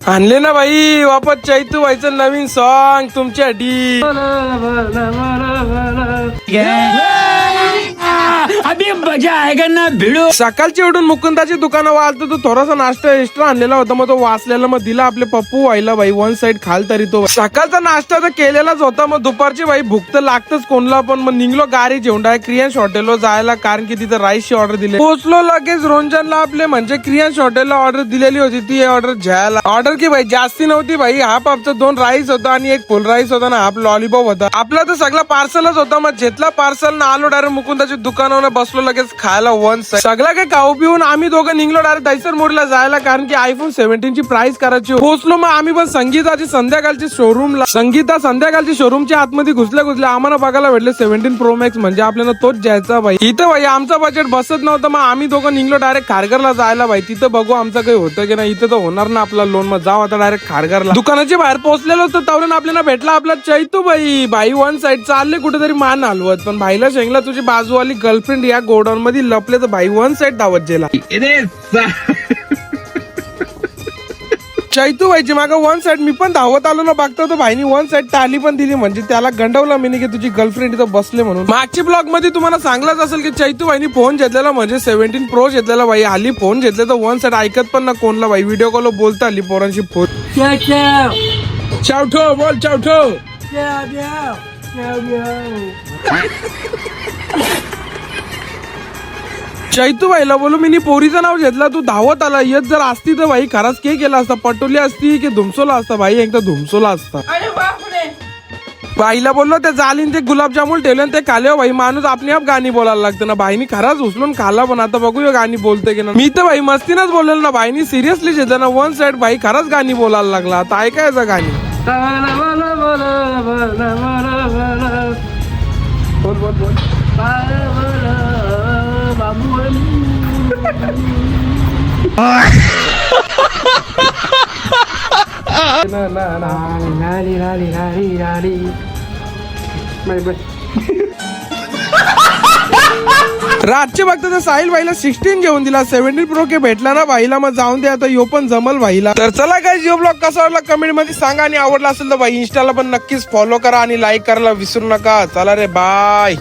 आणले ना भाई वापस चैतू व्हायचं नवीन सॉन्ग तुमच्यासाठी. अभी मजा आएगा ना भिडो. सकाळची उठून मुकुंदाची दुकानं वालतो तो थोडासा नाश्ता एक्स्ट्रा आणलेला होता, मग तो वाचलेला मग दिला आपले पप्पू व्हायला भाई वन साइड खाल तरी तो. सकाळचा नाश्ता तर केलेलाच होता, मग दुपारची भाई भूक तर लागतच कोणला पण. मग निघलो गाडी घेऊन डायरेक्ट क्रियांश हॉटेलवर जायला, कारण की तिथं राईसची ऑर्डर दिली. पोहोचलो लगेच रोंजनला आपले म्हणजे क्रियांश हॉटेलला ऑर्डर दिलेली होती ती ऑर्डर घ्यायला. ऑर्डर की भाई जास्ती नव्हती भाई, हाफ हाफचं 2 राईस होता आणि 1 फुल राईस होता ना हाफ लॉलीपॉप होता. आपला तर सगळा पार्सलच होता, मग घेतला पार्सल ना आलो डायरेक्ट मुकुंदाच्या दुकानावर बसलो लगेच खायला वन साइड. सगळं काही खाऊ पिऊन आम्ही दोघं निघलो डायरेक्ट दैसर मोडला जायला, कारण की आयफोन 17 ची प्राइस करायची. पोहोचलो मग आम्ही पण संगीताची संध्याकाळची शोरूमला. संध्याकाळची शोरूमच्या आतमध्ये घुसल्या आम्हाला बघायला भेटले 17 प्रो मॅक्स, म्हणजे आपल्याला तोच घ्यायचा भाई. इथं भाई आमचं बजेट बसत नव्हतं, मग आम्ही दोघं निघलो डायरेक्ट खारघरला जायला भाई. तिथं बघू आमचं काही होतं की नाही. इथं तर होणार ना आपला लोन, मग जाऊ आता डायरेक्ट खारघरला. दुकानाच्या बाहेर पोहोचलेलो तर तवरून आपल्याला भेटला आपला चैतू भाई वन साइड चालले कुठेतरी मान हलवत, पण भाईला शेंगला तुझी बाजूवाली गर्लफ्रेंड या गोडाऊन मध्ये लपले तर भाई वन साइड धावत गेला. चैतू व्हायची माग वन साइड मी पण धावत आलो ना, बघतो तो भाईनी वन साइड टाली पण दिली, म्हणजे त्याला गंडवला मी की तुझी गर्लफ्रेंड इथं बसले म्हणून. मागच्या ब्लॉग मध्ये तुम्हाला सांगलाच असेल की चैतू भाईनी फोन घेतलेला, म्हणजे 17 प्रो घेतलेला भाई. हल्ली फोन घेतले तर वन साइड ऐकत पण ना कोणला भाई. व्हिडिओ कॉल बोलता हल्ली पोरांशी फोन. चावठो बोल चावठो. चैतू भाईला बोलू मी पोरीचं नाव घेतलं, तू धावत आला. येत जर असती तर भाई खराच के केला असता, पटोली असती की धुमसोला असता भाई, एकदा धुमसोला असता. भाईला बोललो त्या जालीन ते गुलाबजामुन ठेवले ते खाले भाई. माणूस आपली आप गाणी बोलायला लागतं ना. भाईनी खराच उचलून खाला, पण आता बघूया गाणी बोलते की ना. मी तर भाई मस्तीनच बोललेलो ना, भाईनी सिरियसली घेतलं ना वन साइड. भाई खरंच गाणी बोलायला लागला. आता ऐकायचं गाणी. बोल बोल बोल. रातचे बघता तर साहिल भाईला 16 घेऊन दिला, 17 प्रो के भेटला ना भाईला. मग जाऊन दे आता यो पण जमल भाईला. तर चला काय जिओ ब्लॉग कसा वाटला कमेंट मध्ये सांगा, आणि आवडला असेल तर भाई इंस्टाला पण नक्कीच फॉलो करा आणि लाईक करायला विसरू नका. चला रे बाय.